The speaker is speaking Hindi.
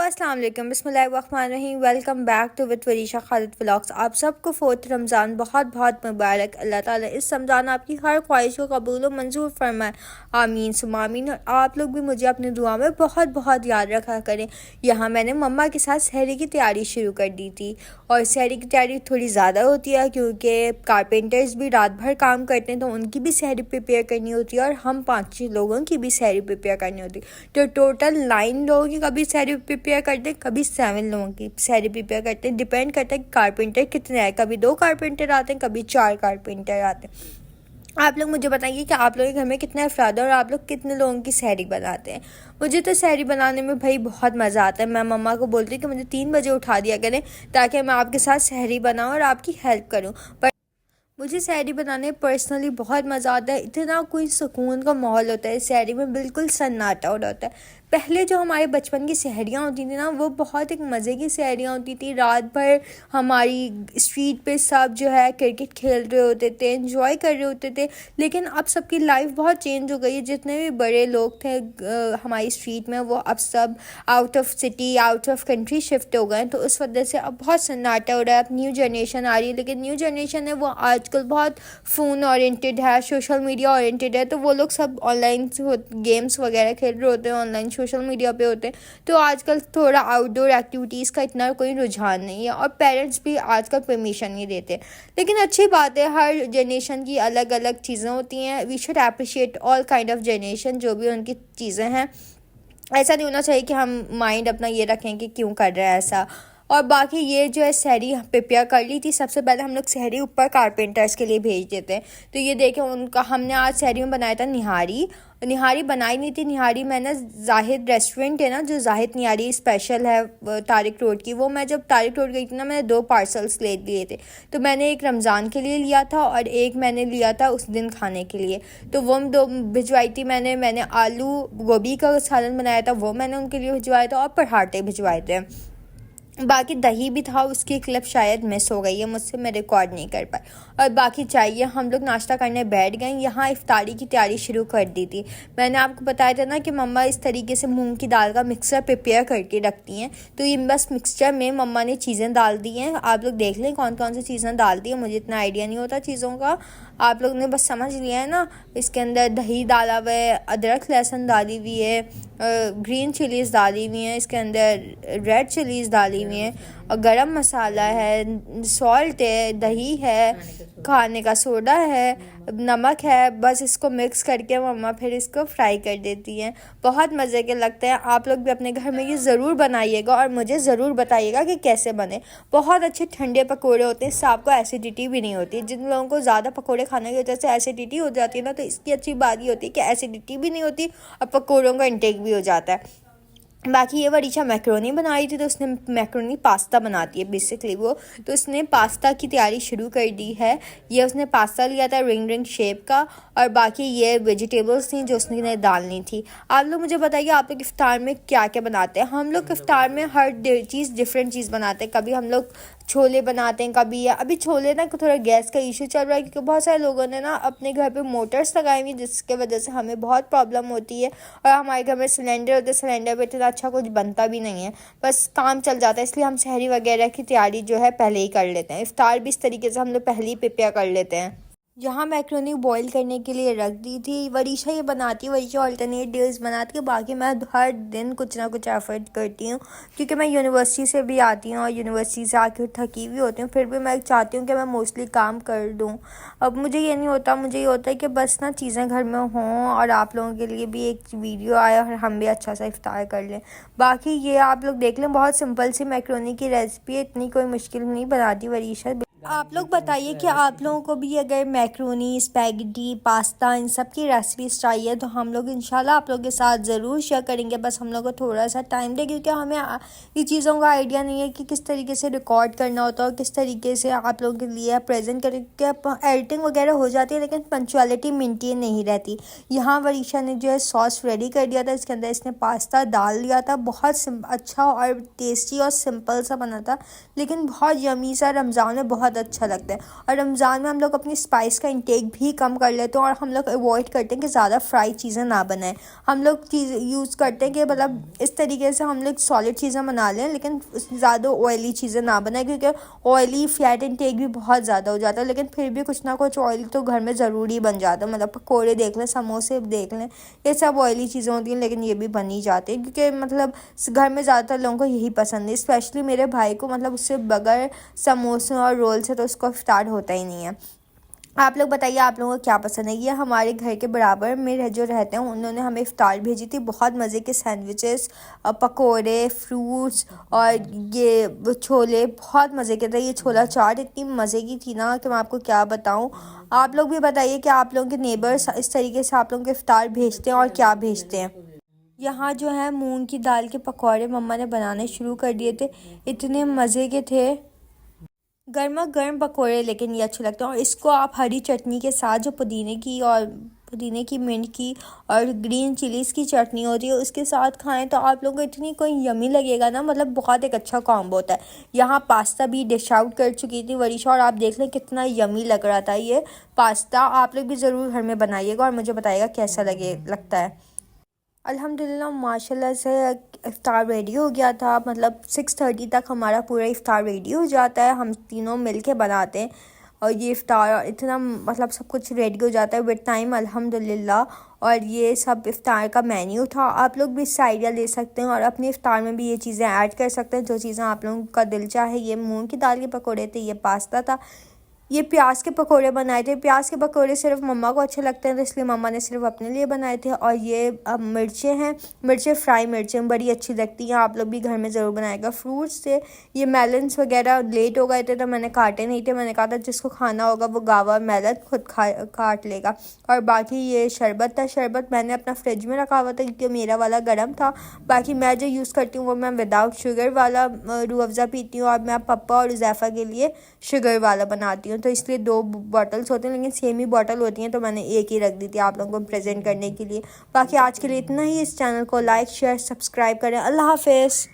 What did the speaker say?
अस्सलाम वालेकुम, बिस्मिल्लाहिर्रहमानिर्रहीम। Welcome back to with Varisha Khalid vlogs. आप सबको फोर्थ रमज़ान बहुत बहुत मुबारक। अल्लाह ताला इस रमज़ान आपकी हर ख्वाहिश को कबूल व मंजूर फरमाए, आमीन सुम्मा आमीन। और आप लोग भी मुझे अपनी दुआ में बहुत बहुत याद रखा करें। यहाँ मैंने मम्मा के साथ सहरी की तैयारी शुरू कर दी थी, और सहरी की तैयारी थोड़ी ज़्यादा होती है क्योंकि कारपेंटर्स भी रात भर काम करते हैं, तो उनकी भी सहरी प्रिपेयर करनी होती है और हम 5-6 लोगों की भी सहरी प्रिपेयर करनी होती है। तो टोटल 9 लोगों की कभी सहरी प्रिपेयर करते हैं, कभी 7 लोगों की सहरी प्रिपेयर करते हैं। डिपेंड करता है कि कारपेंटर कितने हैं। कभी 2 कारपेंटर आते हैं, कभी 4 कारपेंटर आते हैं। आप लोग मुझे बताइए कि आप लोगों के घर में कितने अफराद हैं और आप लोग कितने लोगों की सहरी बनाते हैं। मुझे तो सहरी बनाने में भाई बहुत मज़ा आता है। मैं मम्मा को बोलती हूँ कि मुझे 3 बजे उठा दिया करें ताकि मैं आपके साथ सहरी बनाऊँ और आपकी हेल्प करूँ। पर मुझे सहरी बनाने में पर्सनली बहुत मज़ा आता है। इतना कोई सुकून का माहौल होता है सहरी में, बिल्कुल सन्नाटा हो होता है। पहले जो हमारे बचपन की सहरियाँ होती थी ना, वो बहुत एक मज़े की सहरियाँ होती थी। रात भर हमारी स्ट्रीट पे सब जो है क्रिकेट खेल रहे होते थे, एंजॉय कर रहे होते थे। लेकिन अब सबकी लाइफ बहुत चेंज हो गई है। जितने भी बड़े लोग थे हमारी स्ट्रीट में, वो अब सब out of city, out of country shift हो गए। तो उस वजह से अब बहुत सन्नाटा हो रहा है। अब न्यू जनरेशन आ रही है, लेकिन न्यू जनरेशन है वो आजकल बहुत फ़ोन ओरिएंटेड है, सोशल मीडिया ओरिएंटेड है। तो वो लोग सब ऑनलाइन गेम्स वगैरह खेल रहे होते हैं, ऑनलाइन सोशल मीडिया पे होते हैं। तो आजकल थोड़ा आउटडोर एक्टिविटीज़ का इतना कोई रुझान नहीं है, और पेरेंट्स भी आजकल परमिशन नहीं देते। लेकिन अच्छी बात है, हर जनरेशन की अलग अलग चीज़ें होती हैं। We should appreciate all kind of generation, जो भी उनकी चीज़ें हैं। ऐसा नहीं होना चाहिए कि हम माइंड अपना ये रखें कि क्यों कर रहा है ऐसा। और बाकी ये जो है सहरी प्रिपेयर कर ली थी। सबसे पहले हम लोग सहरी ऊपर कारपेंटर्स के लिए भेज देते हैं। तो ये देखें, उनका हमने आज सहरी में बनाया था निहारी। निहारी बनाई नहीं थी, निहारी मैंने जाहिद रेस्टोरेंट है ना, जो जाहिद निहारी स्पेशल है तारिक रोड की, वो मैं जब तारिक रोड गई थी ना, मैंने 2 पार्सल्स ले लिए थे। तो मैंने एक रमज़ान के लिए लिया था और एक मैंने लिया था उस दिन खाने के लिए। तो वो 2 भिजवाई थी मैंने आलू गोभी का सालन बनाया था, वो मैंने उनके लिए भिजवाया था, और पराठे भिजवाए थे। बाकी दही भी था, उसकी क्लिप शायद मिस हो गई है मुझसे, मैं रिकॉर्ड नहीं कर पाई। और बाकी चाहिए, हम लोग नाश्ता करने बैठ गए। यहाँ इफ्तारी की तैयारी शुरू कर दी थी। मैंने आपको बताया था ना कि मम्मा इस तरीके से मूंग की दाल का मिक्सचर प्रिपेयर करके रखती हैं। तो ये बस मिक्सचर में मम्मा ने चीज़ें डाल दी हैं। आप लोग देख लें कौन कौन सी चीज़ें डाल दी हैं, मुझे इतना आइडिया नहीं होता चीज़ों का। आप लोग ने बस समझ लिया है ना। इसके अंदर दही डाला हुआ है, अदरक लहसुन डाली हुई है, ग्रीन चिलीज़ डाली हुई हैं, इसके अंदर रेड चिलीज़ डाली हुई हैं, और गरम मसाला है, सॉल्ट है, दही है, खाने का सोडा है, नमक है। बस इसको मिक्स करके मम्मा फिर इसको फ्राई कर देती हैं। बहुत मज़े के लगते हैं। आप लोग भी अपने घर में ये ज़रूर बनाइएगा और मुझे ज़रूर बताइएगा कि कैसे बने। बहुत अच्छे ठंडे पकोड़े होते हैं, इससे आपको एसिडिटी भी नहीं होती। जिन लोगों को ज़्यादा पकोड़े खाने की वजह से एसिडिटी हो जाती है ना, तो इसकी अच्छी बात ये होती है कि एसिडिटी भी नहीं होती और पकोड़ों का इंटेक भी हो जाता है। बाकी ये वरीशा मैक्रोनी बनाई थी, तो उसने मैक्रोनी पास्ता बनाती है बेसिकली वो। तो उसने पास्ता की तैयारी शुरू कर दी है। ये उसने पास्ता लिया था रिंग शेप का, और बाकी ये वेजिटेबल्स थी जो उसने डालनी थी। आप लोग मुझे बताइए, आप लोग इफ्तार में क्या क्या बनाते हैं। हम लोग इफ्तार में हर चीज़ डिफरेंट चीज़ बनाते हैं। कभी हम लोग छोले बनाते हैं, कभी अभी छोले ना थोड़ा गैस का इशू चल रहा है, क्योंकि बहुत सारे लोगों ने ना अपने घर पे मोटर्स लगाई हुई, जिसके वजह से हमें बहुत प्रॉब्लम होती है। और हमारे घर में सिलेंडर होते हैं, सिलेंडर पे इतना अच्छा कुछ बनता भी नहीं है, बस काम चल जाता है। इसलिए हम सहरी वगैरह की तैयारी जो है पहले ही कर लेते हैं। इफ्तार भी इस तरीके से हम लोग पहले ही प्रिपेयर कर लेते हैं। यहाँ मैक्रोनी बॉईल करने के लिए रख दी थी। वरीशा ये बनाती है, वरीशा अल्टरनेट डेज बनाती है। बाकी मैं हर दिन कुछ ना कुछ एफर्ट करती हूँ, क्योंकि मैं यूनिवर्सिटी से भी आती हूँ और यूनिवर्सिटी से आकर थकी हुई होती हूँ। फिर भी मैं चाहती हूँ कि मैं मोस्टली काम कर दूँ। अब मुझे ये नहीं होता, मुझे ये होता है कि बस ना चीज़ें घर में हों और आप लोगों के लिए भी एक वीडियो आए और हम भी अच्छा सा इफ्तार कर लें। बाकी ये आप लोग देख लें, बहुत सिंपल सी मैक्रोनी की रेसिपी है, इतनी कोई मुश्किल नहीं बनाती वरीशा। आप लोग बताइए कि आप लोगों को भी अगर मैक्रोनी, स्पैगेटी, पास्ता इन सब की रेसिपीज चाहिए तो हम लोग इंशाल्लाह आप लोगों के साथ ज़रूर शेयर करेंगे। बस हम लोग को थोड़ा सा टाइम दे, क्योंकि हमें ये चीज़ों का आइडिया नहीं है कि किस तरीके से रिकॉर्ड करना होता है और किस तरीके से आप लोगों के लिए प्रेजेंट करके एडिटिंग वगैरह हो जाती है, लेकिन पंक्चुअलिटी मेंटेन नहीं रहती। यहाँ वरीशा ने जो है सॉस रेडी कर दिया था, इसके अंदर इसने पास्ता डाल दिया था। बहुत अच्छा और टेस्टी और सिंपल सा बना था, लेकिन बहुत यमी सा। रमज़ान में बहुत बहुत अच्छा लगता है। और रमज़ान में हम लोग अपनी स्पाइस का इंटेक भी कम कर लेते हैं और हम लोग अवॉइड करते हैं कि ज़्यादा फ्राई चीज़ें ना बनाएं। हम लोग चीज़ यूज़ करते हैं कि मतलब इस तरीके से हम लोग सॉलिड चीज़ें बना लें, लेकिन ज़्यादा ऑयली चीज़ें ना बनाएं, क्योंकि ऑयली फैट इंटेक भी बहुत ज़्यादा हो जाता है। लेकिन फिर भी कुछ ना कुछ ऑयल तो घर में ज़रूरी बन जाता है, मतलब पकौड़े देख लें, समोसे देख लें, ये सब ऑयली चीज़ें होती हैं, लेकिन ये भी बन ही जाती है क्योंकि मतलब घर में ज़्यादातर लोगों को यही पसंद है। स्पेशली मेरे भाई को, मतलब उससे बगैर समोसे और रोल से तो उसको इफ्तार होता ही नहीं है। आप लोग बताइए आप लोगों को क्या पसंद है। ये हमारे घर के बराबर में जो रहते हैं उन्होंने हमें इफ्तार भेजी थी, बहुत मज़े के सैंडविचेस, पकोड़े, फ्रूट्स और ये छोले, बहुत मज़े के थे। ये छोला चाट इतनी मज़े की थी ना कि मैं आपको क्या बताऊं। आप लोग भी बताइए कि आप लोगों के नेबर्स इस तरीके से आप लोगों के इफ्तार भेजते हैं और क्या भेजते हैं। यहाँ जो है मूंग की दाल के पकौड़े मम्मा ने बनाने शुरू कर दिए थे, इतने मज़े के थे, गर्मा गर्म पकोड़े, लेकिन ये अच्छे लगते हैं। और इसको आप हरी चटनी के साथ, जो पुदीने की, मिंट की और ग्रीन चिलीज़ की चटनी होती है, उसके साथ खाएं तो आप लोगों को इतनी कोई यमी लगेगा ना, मतलब बहुत एक अच्छा कॉम्बो होता है। यहाँ पास्ता भी डिश आउट कर चुकी थी वरीशा, और आप देख लें कितना यमी लग रहा था ये पास्ता। आप लोग भी ज़रूर घर में बनाइएगा और मुझे बताइएगा कैसा लगता है। अल्हम्दुलिल्लाह माशाल्लाह से इफ़्तार रेडी हो गया था, मतलब 6:30 तक हमारा पूरा इफ़्तार रेडी हो जाता है, हम तीनों मिल के बनाते हैं। और ये इफ़्तार इतना मतलब सब कुछ रेडी हो जाता है विद टाइम अल्हम्दुलिल्लाह। और ये सब इफ़्तार का मेन्यू था, आप लोग भी इससे आइडिया ले सकते हैं और अपने इफ़्तार में भी ये चीज़ें ऐड कर सकते हैं जो चीज़ें आप लोगों का दिल चाहे। ये मूंग की दाल के पकौड़े थे, ये पास्ता था, ये प्याज के पकोड़े बनाए थे। प्याज के पकोड़े सिर्फ मम्मा को अच्छे लगते हैं तो इसलिए मम्मा ने सिर्फ अपने लिए बनाए थे। और ये मिर्चें हैं, मिर्चें फ्राई मिर्चें बड़ी अच्छी लगती हैं, आप लोग भी घर में ज़रूर बनाएगा। फ्रूट्स थे, ये मेलन्स वगैरह लेट हो गए थे तो मैंने काटे नहीं थे, मैंने कहा था जिसको खाना होगा वो गावा मेलन खुद काट लेगा। और बाकी ये शरबत था, शरबत मैंने अपना फ्रिज में रखा हुआ था क्योंकि मेरा वाला गर्म था। बाकी मैं जो यूज़ करती हूँ वो मैं विदाउट शुगर वाला रूह अफ़ज़ा पीती हूँ, और मैं पप्पा और ज़ैफ़ा के लिए शुगर वाला बनाती हूँ, तो इसलिए 2 बॉटल्स होते हैं, लेकिन सेम ही बॉटल होती हैं तो मैंने एक ही रख दी थी आप लोगों को प्रेजेंट करने के लिए। बाकी आज के लिए इतना ही। इस चैनल को लाइक शेयर सब्सक्राइब करें। अल्लाह हाफ़िज़।